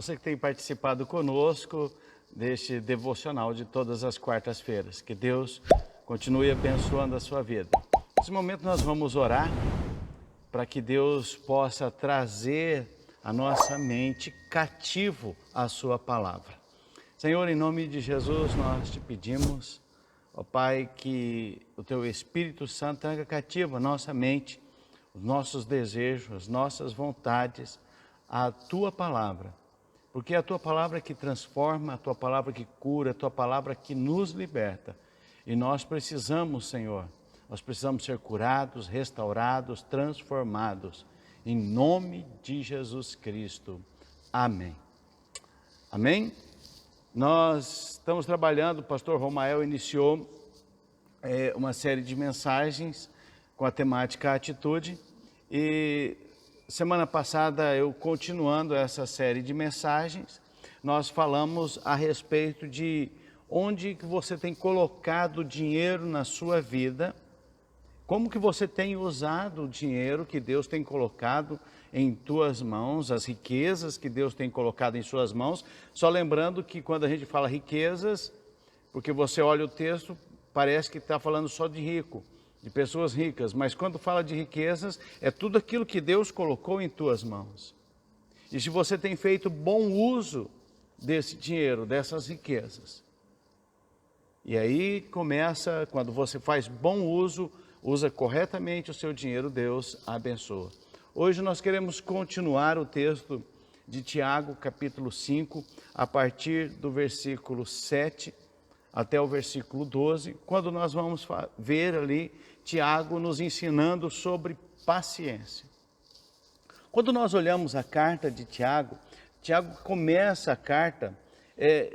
você que tem participado conosco deste devocional de todas as quartas-feiras. Que Deus continue abençoando a sua vida. Nesse momento nós vamos orar para que Deus possa trazer a nossa mente cativo à sua palavra. Senhor, em nome de Jesus, nós te pedimos, ó Pai, que o teu Espírito Santo traga cativo a nossa mente, os nossos desejos, as nossas vontades, a tua palavra. Porque é a tua palavra que transforma, a tua palavra que cura, a tua palavra que nos liberta. E nós precisamos, Senhor, nós precisamos ser curados, restaurados, transformados. Em nome de Jesus Cristo. Amém. Amém? Nós estamos trabalhando, o pastor Romael iniciou uma série de mensagens com a temática Atitude. E semana passada, eu continuando essa série de mensagens, nós falamos a respeito de onde que você tem colocado dinheiro na sua vida, como que você tem usado o dinheiro que Deus tem colocado em tuas mãos, as riquezas que Deus tem colocado em suas mãos. Só lembrando que quando a gente fala riquezas, porque você olha o texto, parece que está falando só de rico, de pessoas ricas, mas quando fala de riquezas, é tudo aquilo que Deus colocou em tuas mãos. E se você tem feito bom uso desse dinheiro, dessas riquezas, e aí começa, quando você faz bom uso, usa corretamente o seu dinheiro, Deus abençoa. Hoje nós queremos continuar o texto de Tiago, capítulo 5, a partir do versículo 7 até o versículo 12, quando nós vamos ver ali Tiago nos ensinando sobre paciência. Quando nós olhamos a carta de Tiago, Tiago começa a carta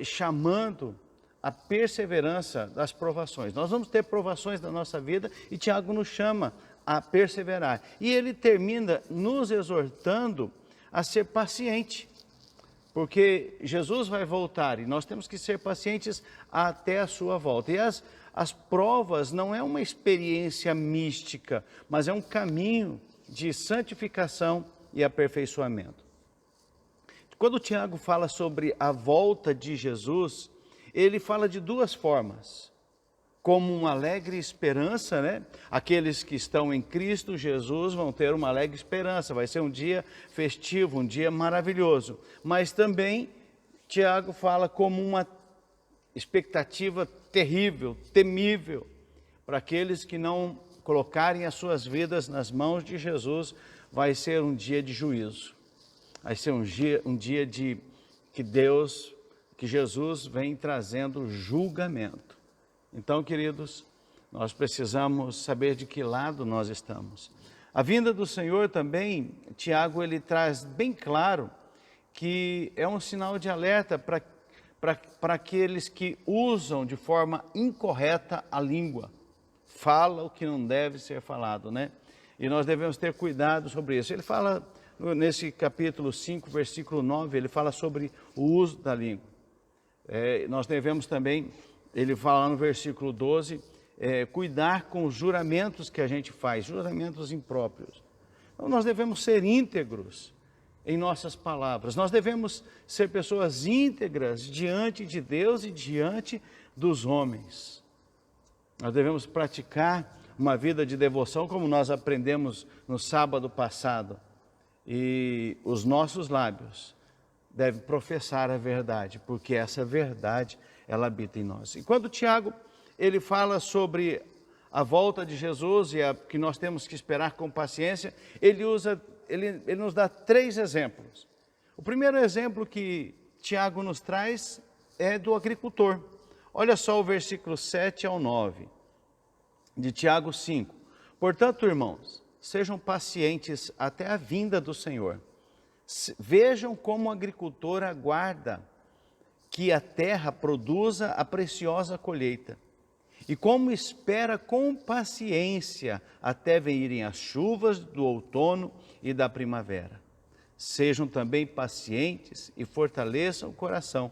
chamando a perseverança das provações. Nós vamos ter provações na nossa vida e Tiago nos chama a perseverar. E ele termina nos exortando a ser paciente, porque Jesus vai voltar e nós temos que ser pacientes até a sua volta. E as provas não é uma experiência mística, mas é um caminho de santificação e aperfeiçoamento. Quando Tiago fala sobre a volta de Jesus, ele fala de duas formas, como uma alegre esperança, né? Aqueles que estão em Cristo Jesus vão ter uma alegre esperança, vai ser um dia festivo, um dia maravilhoso. Mas também, Tiago fala como uma expectativa terrível, temível, para aqueles que não colocarem as suas vidas nas mãos de Jesus, vai ser um dia de juízo, vai ser um dia de que Jesus vem trazendo julgamento. Então, queridos, nós precisamos saber de que lado nós estamos. A vinda do Senhor também, Tiago, ele traz bem claro que é um sinal de alerta para aqueles que usam de forma incorreta a língua. Fala o que não deve ser falado, né? E nós devemos ter cuidado sobre isso. Ele fala, nesse capítulo 5, versículo 9, ele fala sobre o uso da língua. Nós devemos também, ele fala no versículo 12, cuidar com os juramentos que a gente faz, juramentos impróprios. Então nós devemos ser íntegros em nossas palavras, nós devemos ser pessoas íntegras diante de Deus e diante dos homens. Nós devemos praticar uma vida de devoção como nós aprendemos no sábado passado. E os nossos lábios devem professar a verdade, porque essa verdade, ela habita em nós. E quando Tiago, ele fala sobre a volta de Jesus e que nós temos que esperar com paciência, ele nos dá 3 exemplos. O primeiro exemplo que Tiago nos traz é do agricultor. Olha só o versículo 7 ao 9 de Tiago 5. Portanto, irmãos, sejam pacientes até a vinda do Senhor. Vejam como o agricultor aguarda que a terra produza a preciosa colheita e como espera com paciência até virem as chuvas do outono e da primavera. Sejam também pacientes e fortaleçam o coração,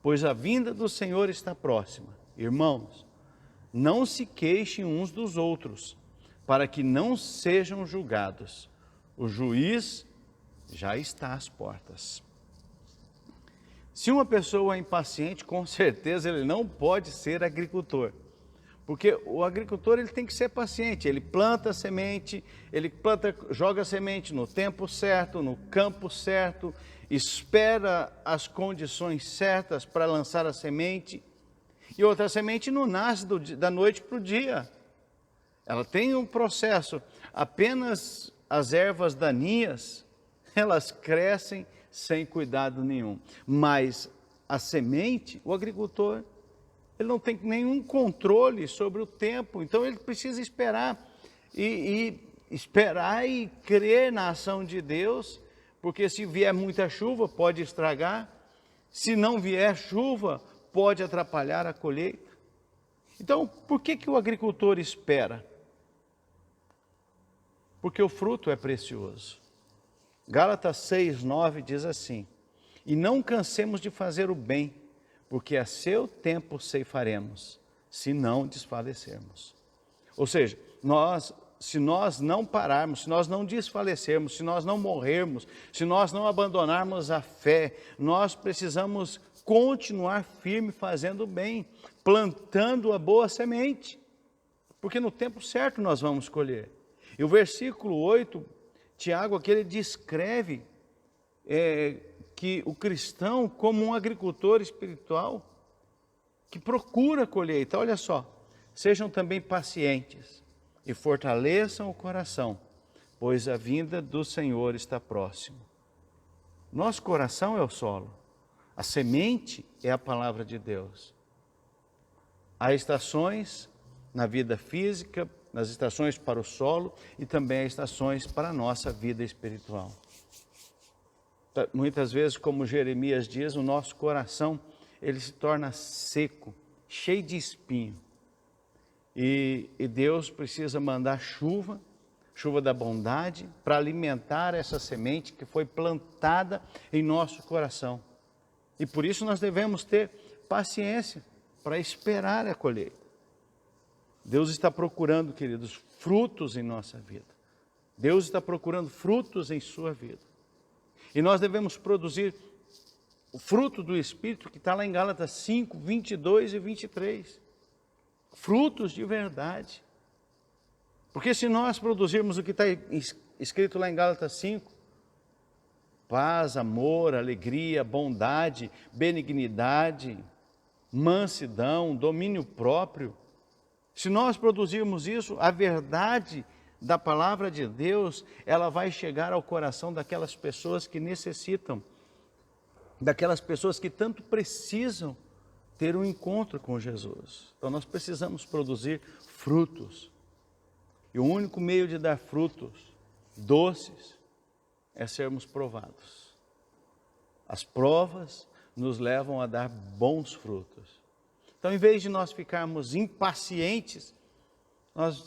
pois a vinda do Senhor está próxima. Irmãos, não se queixem uns dos outros, para que não sejam julgados. O juiz já está às portas. Se uma pessoa é impaciente, com certeza ele não pode ser agricultor. Porque o agricultor ele tem que ser paciente, ele planta a semente, joga a semente no tempo certo, no campo certo, espera as condições certas para lançar a semente. E outra semente não nasce da noite para o dia. Ela tem um processo. Apenas as ervas daninhas, elas crescem sem cuidado nenhum. Mas a semente, o agricultor, ele não tem nenhum controle sobre o tempo, então ele precisa esperar e crer na ação de Deus, porque se vier muita chuva pode estragar, se não vier chuva pode atrapalhar a colheita. Então, por que o agricultor espera? Porque o fruto é precioso. Gálatas 6:9 diz assim: e não cansemos de fazer o bem, porque a seu tempo ceifaremos, se não desfalecermos. Ou seja, se nós não pararmos, se nós não desfalecermos, se nós não morrermos, se nós não abandonarmos a fé, nós precisamos continuar firme fazendo o bem, plantando a boa semente, porque no tempo certo nós vamos colher. E o versículo 8, Tiago aqui ele descreve que o cristão como um agricultor espiritual que procura a colheita. Olha só, sejam também pacientes e fortaleçam o coração, pois a vinda do Senhor está próximo. Nosso coração é o solo, a semente é a palavra de Deus. Há estações na vida física, nas estações para o solo e também há estações para a nossa vida espiritual. Muitas vezes, como Jeremias diz, o nosso coração ele se torna seco, cheio de espinho. E Deus precisa mandar chuva da bondade, para alimentar essa semente que foi plantada em nosso coração. E por isso nós devemos ter paciência para esperar a colheita. Deus está procurando, queridos, frutos em nossa vida. Deus está procurando frutos em sua vida. E nós devemos produzir o fruto do Espírito que está lá em Gálatas 5, 22 e 23. Frutos de verdade. Porque se nós produzirmos o que está escrito lá em Gálatas 5, paz, amor, alegria, bondade, benignidade, mansidão, domínio próprio, se nós produzirmos isso, a verdade da palavra de Deus, ela vai chegar ao coração daquelas pessoas que necessitam, daquelas pessoas que tanto precisam ter um encontro com Jesus. Então nós precisamos produzir frutos. E o único meio de dar frutos doces é sermos provados. As provas nos levam a dar bons frutos. Então, em vez de nós ficarmos impacientes, nós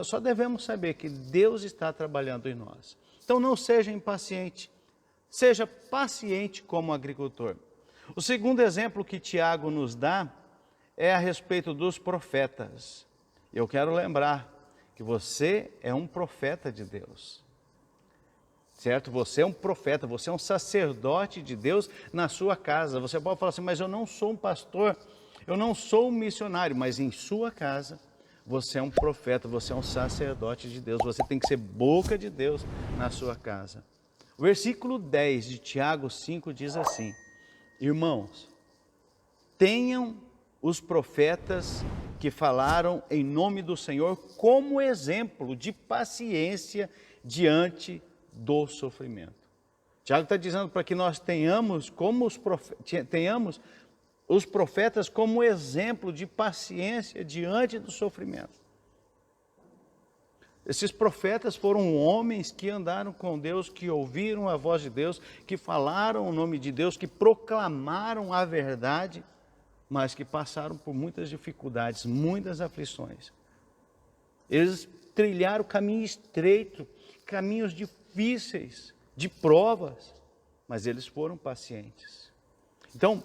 só devemos saber que Deus está trabalhando em nós. Então, não seja impaciente, seja paciente como agricultor. O segundo exemplo que Tiago nos dá é a respeito dos profetas. Eu quero lembrar que você é um profeta de Deus. Certo? Você é um profeta, você é um sacerdote de Deus na sua casa. Você pode falar assim, mas eu não sou um pastor, eu não sou um missionário, mas em sua casa você é um profeta, você é um sacerdote de Deus, você tem que ser boca de Deus na sua casa. O versículo 10 de Tiago 5 diz assim: irmãos, tenham os profetas que falaram em nome do Senhor como exemplo de paciência diante do sofrimento. Tiago está dizendo para que nós tenhamos os profetas como exemplo de paciência diante do sofrimento. Esses profetas foram homens que andaram com Deus, que ouviram a voz de Deus, que falaram o nome de Deus, que proclamaram a verdade, mas que passaram por muitas dificuldades, muitas aflições. Eles trilharam caminho estreito, caminhos difíceis, de provas, mas eles foram pacientes. Então,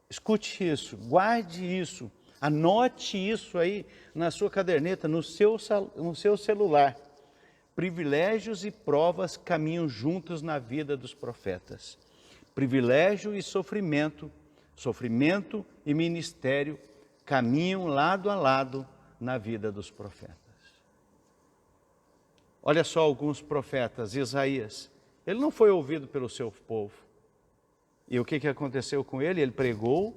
escute isso, guarde isso, anote isso aí na sua caderneta, no seu celular. Privilégios e provas caminham juntos na vida dos profetas. Privilégio e sofrimento, sofrimento e ministério caminham lado a lado na vida dos profetas. Olha só alguns profetas. Isaías, ele não foi ouvido pelo seu povo. E o que aconteceu com ele? Ele pregou,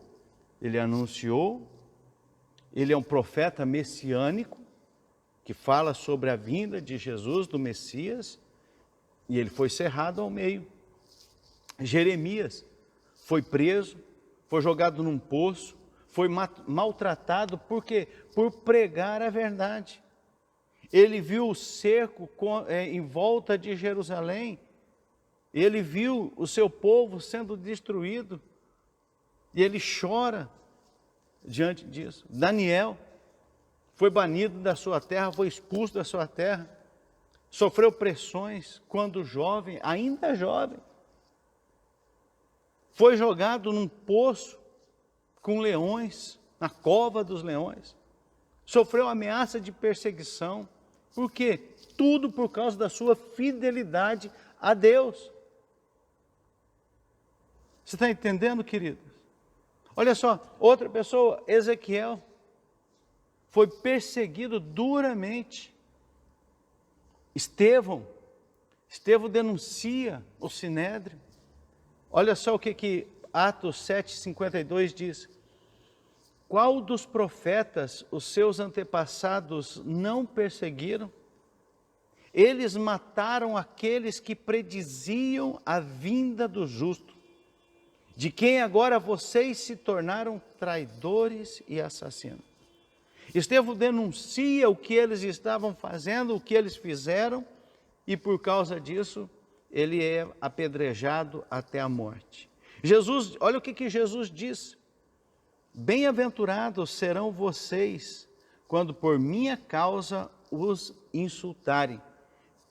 ele anunciou, ele é um profeta messiânico, que fala sobre a vinda de Jesus, do Messias, e ele foi cerrado ao meio. Jeremias foi preso, foi jogado num poço, foi maltratado, por quê? Por pregar a verdade. Ele viu o cerco em volta de Jerusalém, ele viu o seu povo sendo destruído, e ele chora diante disso. Daniel foi banido da sua terra, foi expulso da sua terra, sofreu pressões quando jovem, ainda jovem. Foi jogado num poço com leões, na cova dos leões. Sofreu ameaça de perseguição. Por quê? Tudo por causa da sua fidelidade a Deus. Você está entendendo, queridos? Olha só, outra pessoa, Ezequiel, foi perseguido duramente. Estevão denuncia o Sinédrio. Olha só o que Atos 7,52 diz. Qual dos profetas os seus antepassados não perseguiram? Eles mataram aqueles que prediziam a vinda do justo, de quem agora vocês se tornaram traidores e assassinos. Estevão denuncia o que eles estavam fazendo, o que eles fizeram, e por causa disso, ele é apedrejado até a morte. Jesus, olha o que Jesus diz. Bem-aventurados serão vocês, quando por minha causa os insultarem,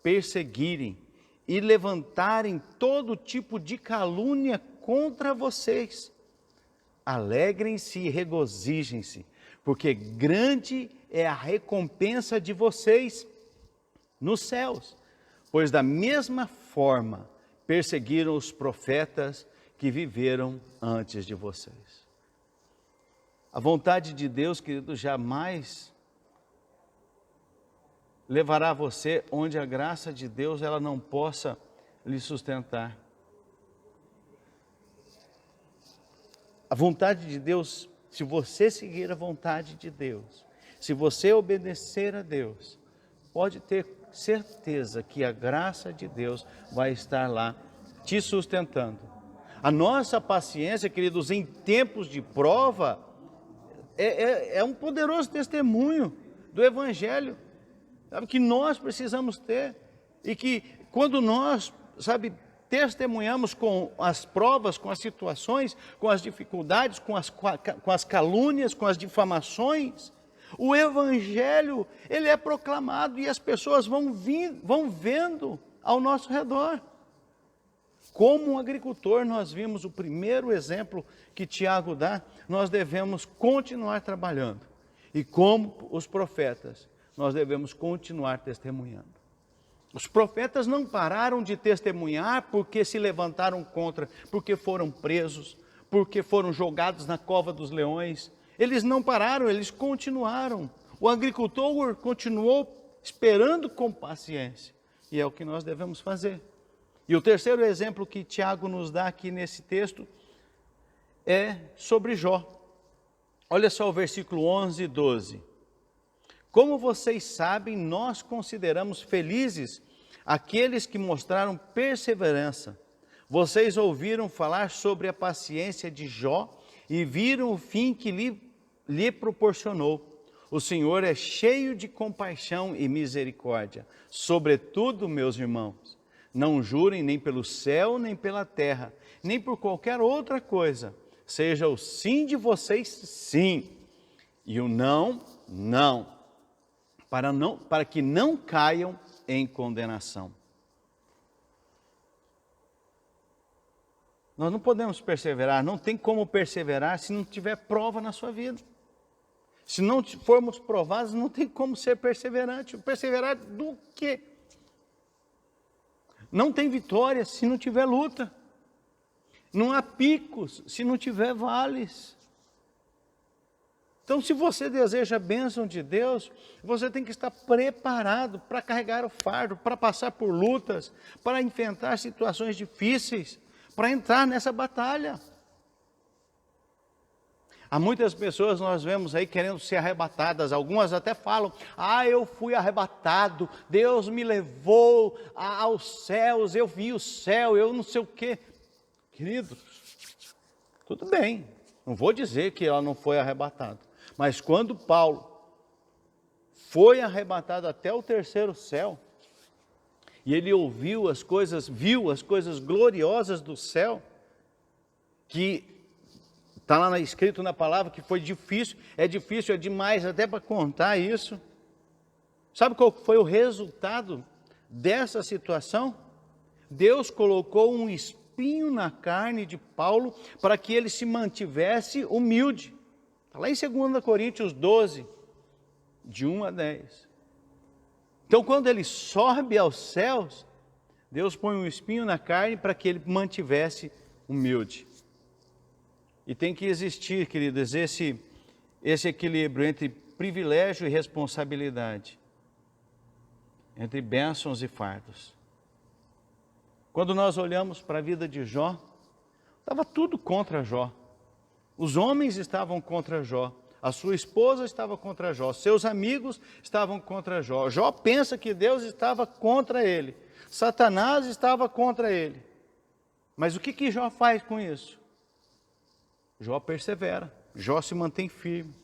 perseguirem e levantarem todo tipo de calúnia contra vocês. Alegrem-se e regozijem-se, porque grande é a recompensa de vocês nos céus, pois da mesma forma perseguiram os profetas que viveram antes de vocês. A vontade de Deus, querido, jamais levará você onde a graça de Deus ela não possa lhe sustentar. A vontade de Deus, se você seguir a vontade de Deus, se você obedecer a Deus, pode ter certeza que a graça de Deus vai estar lá te sustentando. A nossa paciência, queridos, em tempos de prova, é um poderoso testemunho do Evangelho, sabe, que nós precisamos ter, e que quando nós, testemunhamos com as provas, com as situações, com as dificuldades, com as calúnias, com as difamações, o Evangelho, ele é proclamado e as pessoas vão vendo ao nosso redor. Como um agricultor, nós vimos o primeiro exemplo que Tiago dá, nós devemos continuar trabalhando. E como os profetas, nós devemos continuar testemunhando. Os profetas não pararam de testemunhar porque se levantaram contra, porque foram presos, porque foram jogados na cova dos leões. Eles não pararam, eles continuaram. O agricultor continuou esperando com paciência. E é o que nós devemos fazer. E o terceiro exemplo que Tiago nos dá aqui nesse texto é sobre Jó. Olha só o versículo 11 e 12. Como vocês sabem, nós consideramos felizes aqueles que mostraram perseverança. Vocês ouviram falar sobre a paciência de Jó e viram o fim que lhe proporcionou. O Senhor é cheio de compaixão e misericórdia. Sobretudo, meus irmãos, não jurem nem pelo céu, nem pela terra, nem por qualquer outra coisa. Seja o sim de vocês, sim, e o não, não, para que não caiam em condenação. Nós não podemos perseverar, não tem como perseverar se não tiver prova na sua vida. Se não formos provados, não tem como ser perseverante. Perseverar do quê? Não tem vitória se não tiver luta. Não há picos se não tiver vales. Então, se você deseja a bênção de Deus, você tem que estar preparado para carregar o fardo, para passar por lutas, para enfrentar situações difíceis, para entrar nessa batalha. Há muitas pessoas nós vemos aí querendo ser arrebatadas, algumas até falam, eu fui arrebatado, Deus me levou aos céus, eu vi o céu, eu não sei o quê. Queridos, tudo bem, não vou dizer que ela não foi arrebatada, mas quando Paulo foi arrebatado até o terceiro céu, e ele ouviu as coisas, viu as coisas gloriosas do céu, que está lá escrito na palavra que foi difícil, é demais até para contar isso. Sabe qual foi o resultado dessa situação? Deus colocou um espinho na carne de Paulo para que ele se mantivesse humilde. Está lá em 2 Coríntios 12, de 1 a 10. Então, quando ele sobe aos céus, Deus põe um espinho na carne para que ele mantivesse humilde. E tem que existir, queridos, esse equilíbrio entre privilégio e responsabilidade, entre bênçãos e fardos. Quando nós olhamos para a vida de Jó, estava tudo contra Jó. Os homens estavam contra Jó, a sua esposa estava contra Jó, seus amigos estavam contra Jó. Jó pensa que Deus estava contra ele, Satanás estava contra ele. Mas o que Jó faz com isso? Jó persevera, Jó se mantém firme.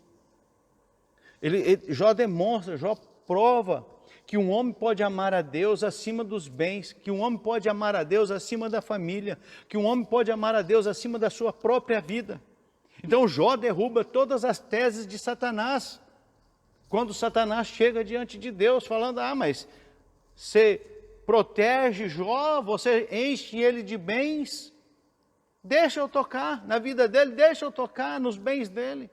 Jó demonstra, Jó prova que um homem pode amar a Deus acima dos bens, que um homem pode amar a Deus acima da família, que um homem pode amar a Deus acima da sua própria vida. Então Jó derruba todas as teses de Satanás. Quando Satanás chega diante de Deus falando, mas você protege Jó, você enche ele de bens, deixa eu tocar na vida dele, deixa eu tocar nos bens dele.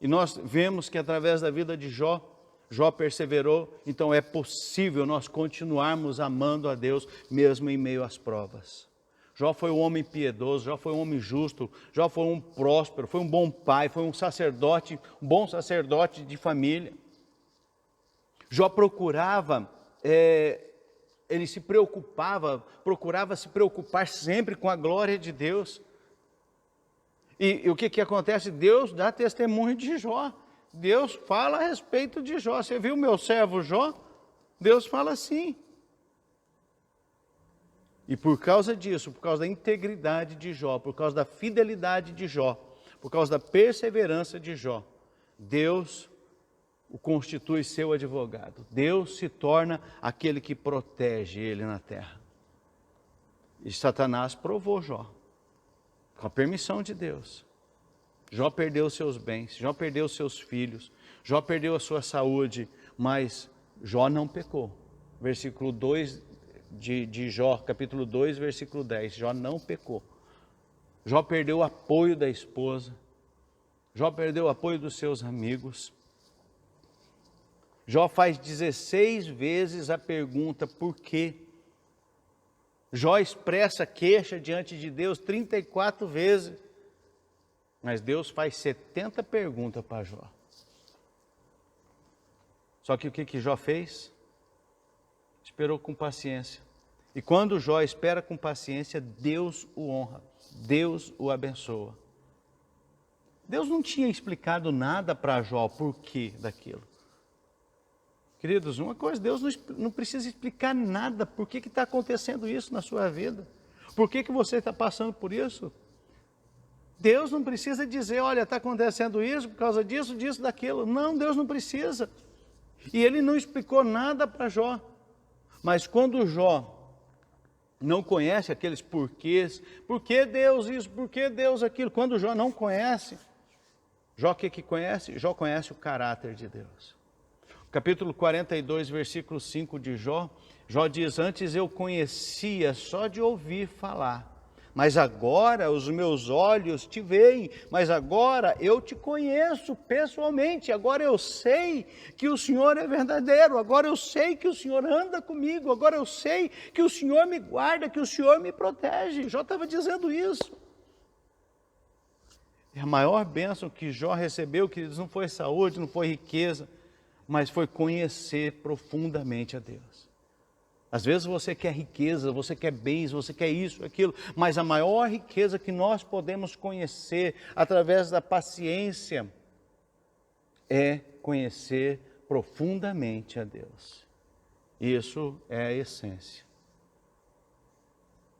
E nós vemos que através da vida de Jó, Jó perseverou, então é possível nós continuarmos amando a Deus mesmo em meio às provas. Jó foi um homem piedoso, Jó foi um homem justo, Jó foi um próspero, foi um bom pai, foi um sacerdote, um bom sacerdote de família. Jó procurava ele se preocupava, procurava se preocupar sempre com a glória de Deus. E o que acontece? Deus dá testemunho de Jó. Deus fala a respeito de Jó. Você viu meu servo Jó? Deus fala assim. E por causa disso, por causa da integridade de Jó, por causa da fidelidade de Jó, por causa da perseverança de Jó, Deus o constitui seu advogado. Deus se torna aquele que protege ele na terra. E Satanás provou Jó, com a permissão de Deus. Jó perdeu seus bens, Jó perdeu seus filhos, Jó perdeu a sua saúde, mas Jó não pecou. Versículo 2 de Jó, capítulo 2, versículo 10, Jó não pecou. Jó perdeu o apoio da esposa, Jó perdeu o apoio dos seus amigos. Jó faz 16 vezes a pergunta por quê. Jó expressa queixa diante de Deus 34 vezes. Mas Deus faz 70 perguntas para Jó. Só que o que Jó fez? Esperou com paciência. E quando Jó espera com paciência, Deus o honra, Deus o abençoa. Deus não tinha explicado nada para Jó o porquê daquilo. Queridos, uma coisa, Deus não precisa explicar nada por que está acontecendo isso na sua vida. Por que você está passando por isso? Deus não precisa dizer, olha, está acontecendo isso por causa disso, disso, daquilo. Não, Deus não precisa. E ele não explicou nada para Jó. Mas quando Jó não conhece aqueles porquês, por que Deus isso, por que Deus aquilo? Quando Jó não conhece, Jó o que conhece? Jó conhece o caráter de Deus. Capítulo 42, versículo 5 de Jó, Jó diz, antes eu conhecia só de ouvir falar, mas agora os meus olhos te veem, mas agora eu te conheço pessoalmente, agora eu sei que o Senhor é verdadeiro, agora eu sei que o Senhor anda comigo, agora eu sei que o Senhor me guarda, que o Senhor me protege. Jó estava dizendo isso. E a maior bênção que Jó recebeu, queridos, não foi saúde, não foi riqueza, mas foi conhecer profundamente a Deus. Às vezes você quer riqueza, você quer bens, você quer isso, aquilo, mas a maior riqueza que nós podemos conhecer através da paciência é conhecer profundamente a Deus. Isso é a essência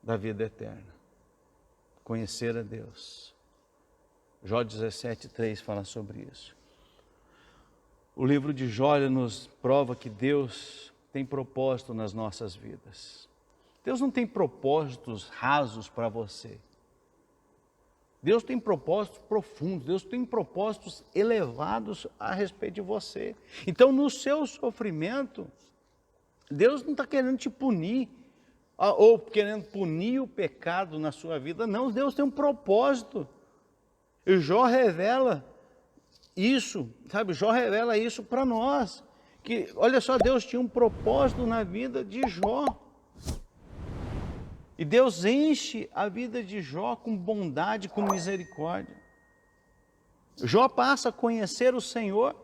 da vida eterna. Conhecer a Deus. Jó 17:3 fala sobre isso. O livro de Jó nos prova que Deus tem propósito nas nossas vidas. Deus não tem propósitos rasos para você. Deus tem propósitos profundos, Deus tem propósitos elevados a respeito de você. Então, no seu sofrimento, Deus não está querendo te punir, ou querendo punir o pecado na sua vida. Não, Deus tem um propósito. E Jó revela isso, sabe? Jó revela isso para nós. Que, olha só, Deus tinha um propósito na vida de Jó. E Deus enche a vida de Jó com bondade, com misericórdia. Jó passa a conhecer o Senhor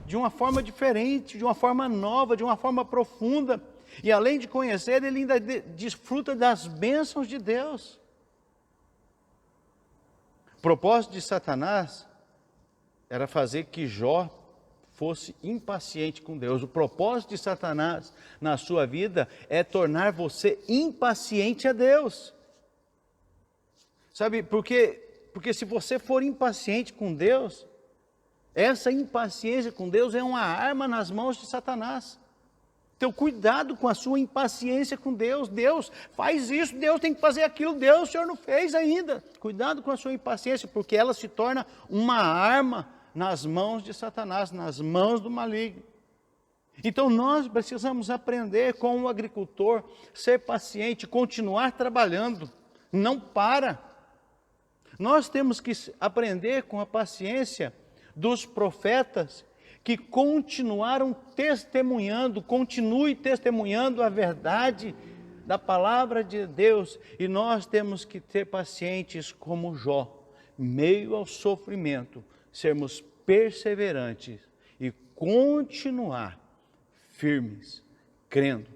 de uma forma diferente, de uma forma nova, de uma forma profunda. E além de conhecer, ele ainda desfruta das bênçãos de Deus. O propósito de Satanás era fazer que Jó fosse impaciente com Deus. O propósito de Satanás na sua vida é tornar você impaciente a Deus. Sabe, porque se você for impaciente com Deus, essa impaciência com Deus é uma arma nas mãos de Satanás. Então, cuidado com a sua impaciência com Deus. Deus faz isso, Deus tem que fazer aquilo, Deus, o Senhor não fez ainda. Cuidado com a sua impaciência, porque ela se torna uma arma nas mãos de Satanás, nas mãos do maligno. Então nós precisamos aprender com o agricultor, ser paciente, continuar trabalhando, não para. Nós temos que aprender com a paciência dos profetas que continuaram testemunhando, continue testemunhando a verdade da palavra de Deus. E nós temos que ter pacientes como Jó, meio ao sofrimento, sermos perseverantes e continuar firmes, crendo,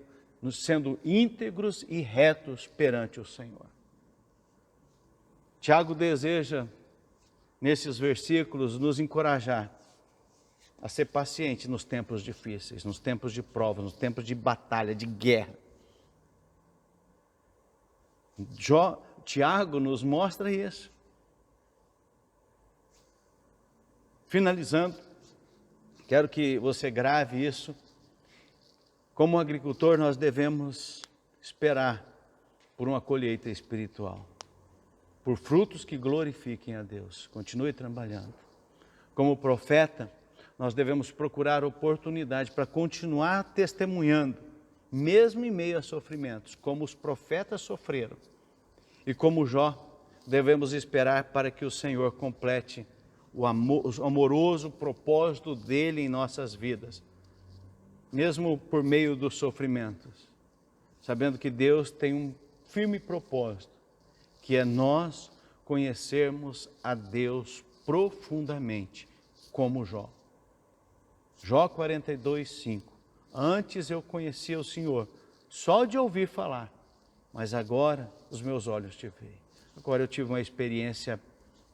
sendo íntegros e retos perante o Senhor. Tiago deseja, nesses versículos, nos encorajar a ser paciente nos tempos difíceis, nos tempos de prova, nos tempos de batalha, de guerra. Tiago nos mostra isso. Finalizando, quero que você grave isso. Como agricultor, nós devemos esperar por uma colheita espiritual, por frutos que glorifiquem a Deus. Continue trabalhando. Como profeta, nós devemos procurar oportunidade para continuar testemunhando, mesmo em meio a sofrimentos, como os profetas sofreram. E como Jó, devemos esperar para que o Senhor complete o amoroso propósito dele em nossas vidas, mesmo por meio dos sofrimentos, sabendo que Deus tem um firme propósito, que é nós conhecermos a Deus profundamente, como Jó. Jó 42:5. Antes eu conhecia o Senhor, só de ouvir falar, mas agora os meus olhos te veem. Agora eu tive uma experiência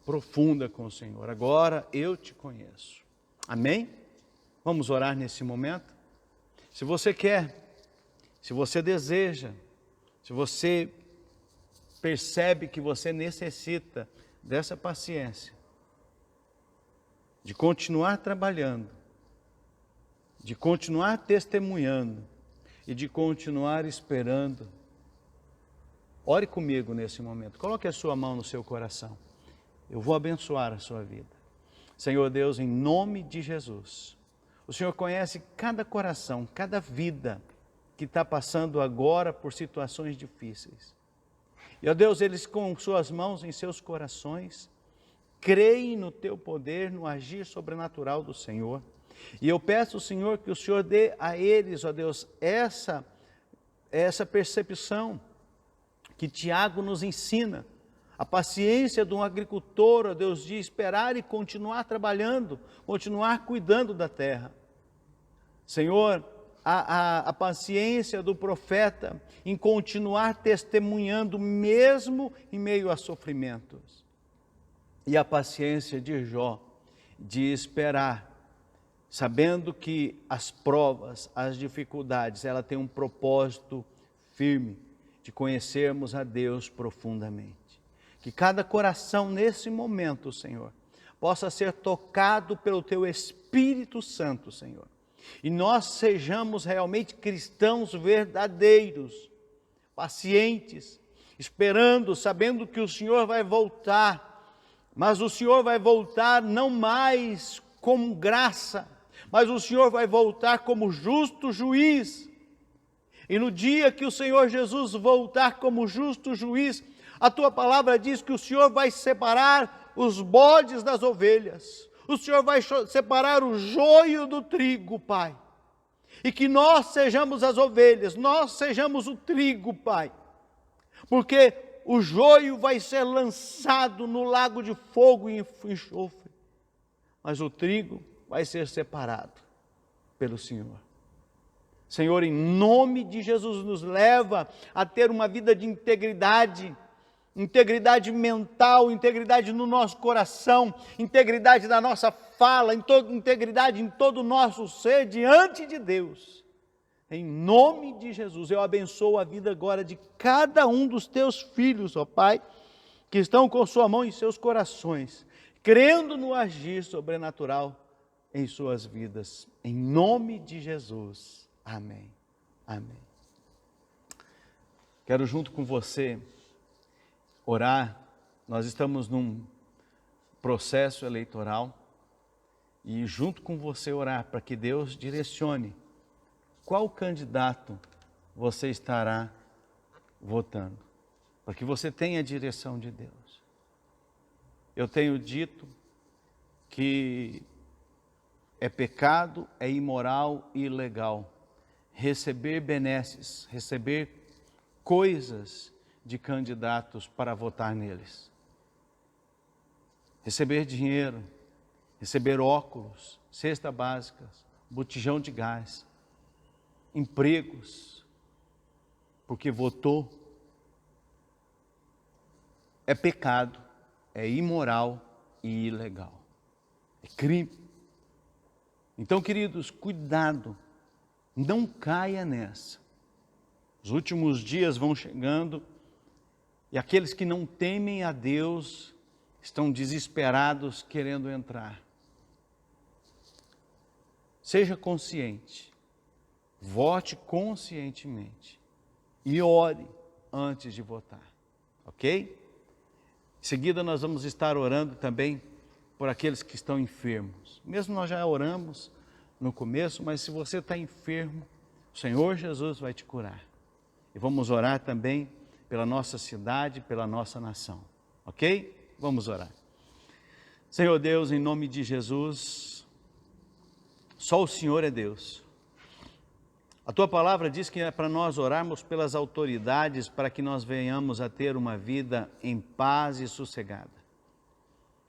profunda com o Senhor. Agora eu te conheço. Amém? Vamos orar nesse momento? Se você quer, se você deseja, se você percebe que você necessita dessa paciência, de continuar trabalhando, de continuar testemunhando e de continuar esperando, ore comigo nesse momento. Coloque a sua mão no seu coração. Eu vou abençoar a sua vida. Senhor Deus, em nome de Jesus, o Senhor conhece cada coração, cada vida que está passando agora por situações difíceis. E, ó Deus, eles com suas mãos em seus corações, creem no teu poder, no agir sobrenatural do Senhor. E eu peço, Senhor, que o Senhor dê a eles, ó Deus, essa percepção que Tiago nos ensina, a paciência de um agricultor, ó Deus, de esperar e continuar trabalhando, continuar cuidando da terra. Senhor, a paciência do profeta em continuar testemunhando mesmo em meio a sofrimentos. E a paciência de Jó de esperar, sabendo que as provas, as dificuldades, ela tem um propósito firme de conhecermos a Deus profundamente. Que cada coração nesse momento, Senhor, possa ser tocado pelo Teu Espírito Santo, Senhor. E nós sejamos realmente cristãos verdadeiros, pacientes, esperando, sabendo que o Senhor vai voltar, mas o Senhor vai voltar não mais como graça, mas o Senhor vai voltar como justo juiz. E no dia que o Senhor Jesus voltar como justo juiz, a Tua palavra diz que o Senhor vai separar os bodes das ovelhas, o Senhor vai separar o joio do trigo, Pai. E que nós sejamos as ovelhas, nós sejamos o trigo, Pai. Porque o joio vai ser lançado no lago de fogo e enxofre, mas o trigo vai ser separado pelo Senhor. Senhor, em nome de Jesus, nos leva a ter uma vida de integridade, integridade mental, integridade no nosso coração, integridade na nossa fala, integridade em todo o nosso ser diante de Deus. Em nome de Jesus, eu abençoo a vida agora de cada um dos Teus filhos, ó Pai, que estão com sua mão em seus corações, crendo no agir sobrenatural em suas vidas. Em nome de Jesus. Amém. Amém. Quero junto com você orar. Nós estamos num processo eleitoral e junto com você orar para que Deus direcione qual candidato você estará votando, para que você tenha a direção de Deus. Eu tenho dito que é pecado, é imoral e ilegal receber benesses, receber coisas de candidatos para votar neles. Receber dinheiro, receber óculos, cesta básica, botijão de gás, empregos, porque votou, é pecado, é imoral e ilegal, é crime. Então, queridos, cuidado, não caia nessa. Os últimos dias vão chegando e aqueles que não temem a Deus estão desesperados querendo entrar. Seja consciente, vote conscientemente e ore antes de votar, ok? Em seguida nós vamos estar orando também por aqueles que estão enfermos. Mesmo nós já oramos no começo, mas se você está enfermo, o Senhor Jesus vai te curar. E vamos orar também pela nossa cidade, pela nossa nação, ok? Vamos orar. Senhor Deus, em nome de Jesus, só o Senhor é Deus. A Tua palavra diz que é para nós orarmos pelas autoridades, para que nós venhamos a ter uma vida em paz e sossegada.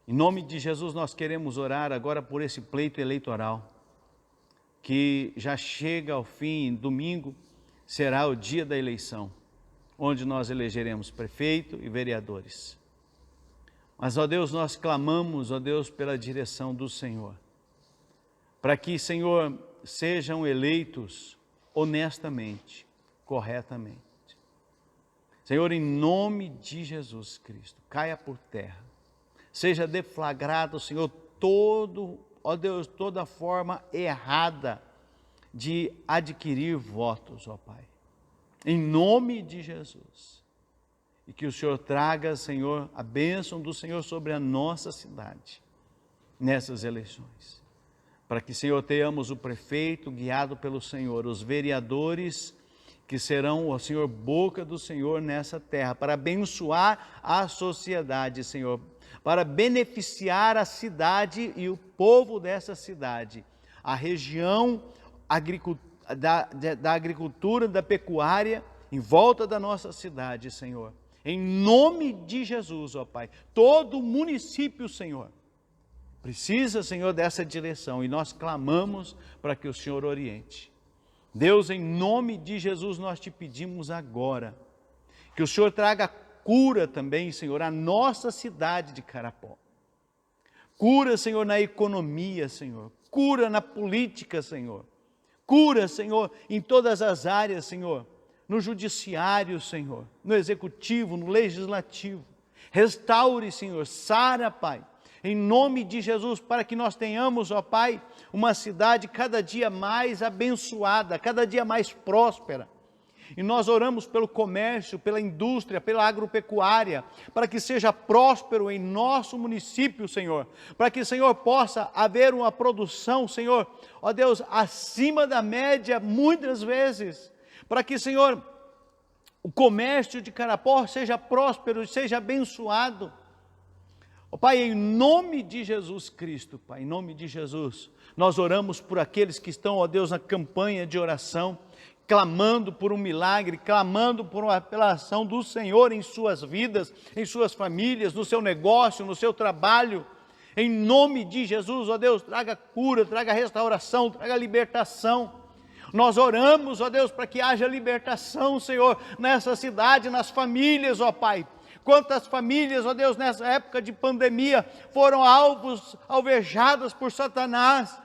Em nome de Jesus, nós queremos orar agora por esse pleito eleitoral, que já chega ao fim. Domingo será o dia da eleição, onde nós elegeremos prefeito e vereadores. Mas, ó Deus, nós clamamos, ó Deus, pela direção do Senhor, para que, Senhor, sejam eleitos honestamente, corretamente. Senhor, em nome de Jesus Cristo, caia por terra, seja deflagrado, Senhor, ó Deus, toda forma errada de adquirir votos, ó Pai, em nome de Jesus. E que o Senhor traga, Senhor, a bênção do Senhor sobre a nossa cidade, nessas eleições. Para que, Senhor, tenhamos o prefeito guiado pelo Senhor, os vereadores que serão, ó Senhor, boca do Senhor nessa terra, para abençoar a sociedade, Senhor, para beneficiar a cidade e o povo dessa cidade, a região da agricultura, da pecuária, em volta da nossa cidade, Senhor. Em nome de Jesus, ó Pai, todo o município, Senhor, precisa, Senhor, dessa direção, e nós clamamos para que o Senhor oriente. Deus, em nome de Jesus, nós te pedimos agora, que o Senhor traga cura também, Senhor, à nossa cidade de Carapó. Cura, Senhor, na economia, Senhor. Cura na política, Senhor. Cura, Senhor, em todas as áreas, Senhor. No judiciário, Senhor. No executivo, no legislativo. Restaure, Senhor. Sara, Pai. Em nome de Jesus, para que nós tenhamos, ó Pai, uma cidade cada dia mais abençoada, cada dia mais próspera. E nós oramos pelo comércio, pela indústria, pela agropecuária, para que seja próspero em nosso município, Senhor. Para que, Senhor, possa haver uma produção, Senhor, ó Deus, acima da média, muitas vezes. Para que, Senhor, o comércio de Carapó seja próspero, seja abençoado. Ó Pai, em nome de Jesus Cristo, Pai, em nome de Jesus, nós oramos por aqueles que estão, ó Deus, na campanha de oração, clamando por um milagre, clamando pela ação do Senhor em suas vidas, em suas famílias, no seu negócio, no seu trabalho. Em nome de Jesus, ó Deus, traga cura, traga restauração, traga libertação. Nós oramos, ó Deus, para que haja libertação, Senhor, nessa cidade, nas famílias, ó Pai. Quantas famílias, ó Deus, nessa época de pandemia, foram alvejadas por Satanás.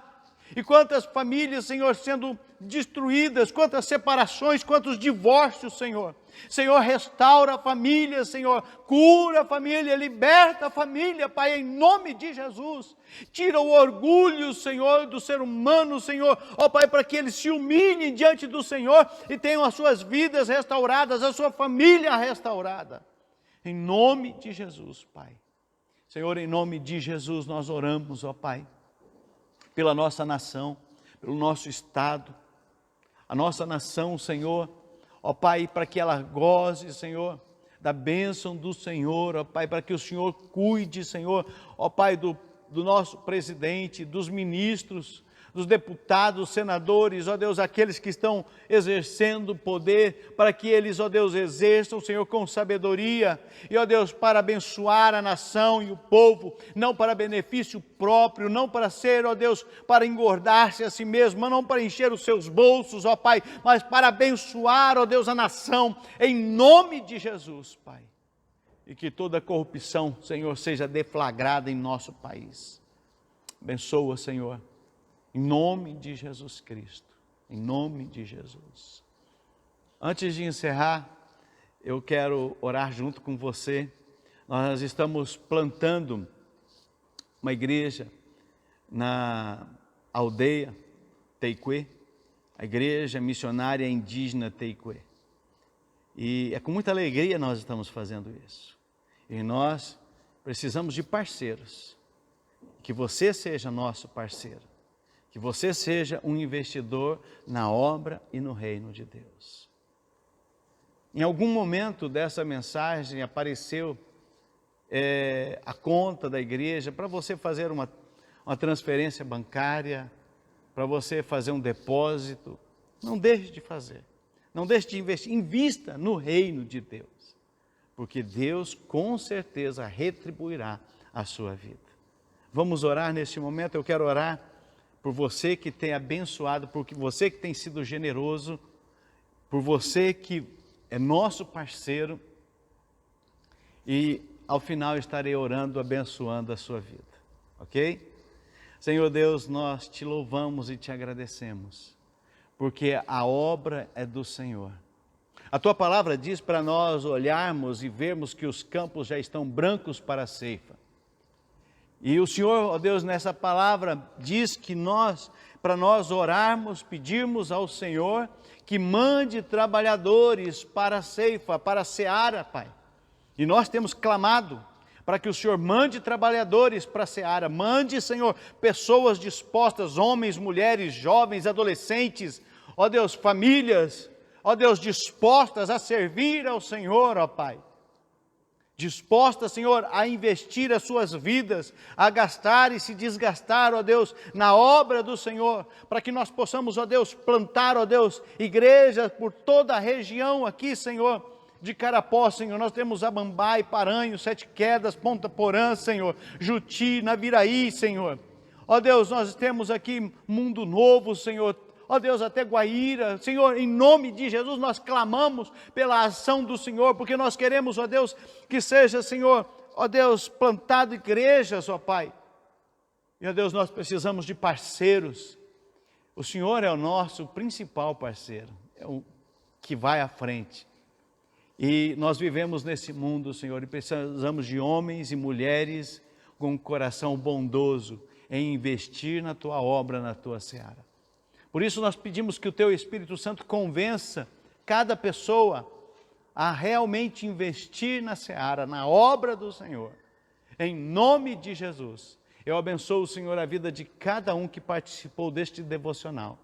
E quantas famílias, Senhor, sendo destruídas, quantas separações, quantos divórcios, Senhor. Senhor, restaura a família, Senhor, cura a família, liberta a família, Pai, em nome de Jesus. Tira o orgulho, Senhor, do ser humano, Senhor, ó Pai, para que eles se humilhem diante do Senhor e tenham as suas vidas restauradas, a sua família restaurada. Em nome de Jesus, Pai. Senhor, em nome de Jesus nós oramos, ó Pai, pela nossa nação, pelo nosso estado, a nossa nação, Senhor, ó Pai, para que ela goze, Senhor, da bênção do Senhor, ó Pai, para que o Senhor cuide, Senhor, ó Pai, do nosso presidente, dos ministros, dos deputados, senadores, ó Deus, aqueles que estão exercendo poder, para que eles, ó Deus, exerçam, Senhor, com sabedoria, e ó Deus, para abençoar a nação e o povo, não para benefício próprio, não para ser, ó Deus, para engordar-se a si mesmo, não para encher os seus bolsos, ó Pai, mas para abençoar, ó Deus, a nação, em nome de Jesus, Pai. E que toda corrupção, Senhor, seja deflagrada em nosso país. Abençoa, Senhor, em nome de Jesus Cristo, em nome de Jesus. Antes de encerrar, eu quero orar junto com você. Nós estamos plantando uma igreja na aldeia Teicuê, a igreja missionária indígena Teicuê. E é com muita alegria nós estamos fazendo isso. E nós precisamos de parceiros. Que você seja nosso parceiro. Que você seja um investidor na obra e no reino de Deus. Em algum momento dessa mensagem apareceu a conta da igreja para você fazer uma transferência bancária, para você fazer um depósito. Não deixe de fazer, não deixe de investir, invista no reino de Deus, porque Deus com certeza retribuirá a sua vida. Vamos orar neste momento. Eu quero orar por você que tem abençoado, por você que tem sido generoso, por você que é nosso parceiro, e ao final estarei orando, abençoando a sua vida, ok? Senhor Deus, nós te louvamos e te agradecemos, porque a obra é do Senhor. A tua palavra diz para nós olharmos e vermos que os campos já estão brancos para a ceifa. E o Senhor, ó Deus, nessa palavra diz que para nós orarmos, pedirmos ao Senhor que mande trabalhadores para a ceifa, para a seara, Pai. E nós temos clamado para que o Senhor mande trabalhadores para a seara. Mande, Senhor, pessoas dispostas, homens, mulheres, jovens, adolescentes, ó Deus, famílias, ó Deus, dispostas a servir ao Senhor, ó Pai. Dispostas, Senhor, a investir as suas vidas, a gastar e se desgastar, ó Deus, na obra do Senhor, para que nós possamos, ó Deus, plantar, ó Deus, igrejas por toda a região aqui, Senhor, de Carapó, Senhor. Nós temos Abambai, Paranhos, Sete Quedas, Ponta Porã, Senhor, Juti, Naviraí, Senhor. Ó Deus, nós temos aqui Mundo Novo, Senhor, ó Deus, até Guaíra. Senhor, em nome de Jesus, nós clamamos pela ação do Senhor, porque nós queremos, ó Deus, que seja, Senhor, ó Deus, plantado igrejas, ó Pai. E, ó Deus, nós precisamos de parceiros. O Senhor é o nosso principal parceiro, é o que vai à frente. E nós vivemos nesse mundo, Senhor, e precisamos de homens e mulheres com um coração bondoso em investir na Tua obra, na Tua seara. Por isso nós pedimos que o Teu Espírito Santo convença cada pessoa a realmente investir na seara, na obra do Senhor. Em nome de Jesus, eu abençoo, Senhor, a vida de cada um que participou deste devocional.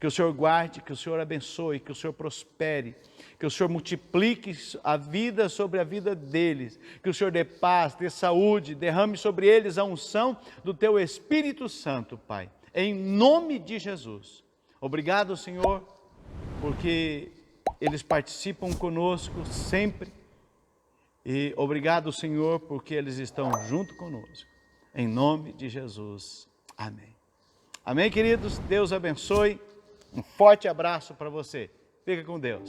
Que o Senhor guarde, que o Senhor abençoe, que o Senhor prospere, que o Senhor multiplique a vida sobre a vida deles, que o Senhor dê paz, dê saúde, derrame sobre eles a unção do Teu Espírito Santo, Pai. Em nome de Jesus. Obrigado, Senhor, porque eles participam conosco sempre. E obrigado, Senhor, porque eles estão junto conosco. Em nome de Jesus. Amém. Amém, queridos? Deus abençoe. Um forte abraço para você. Fica com Deus.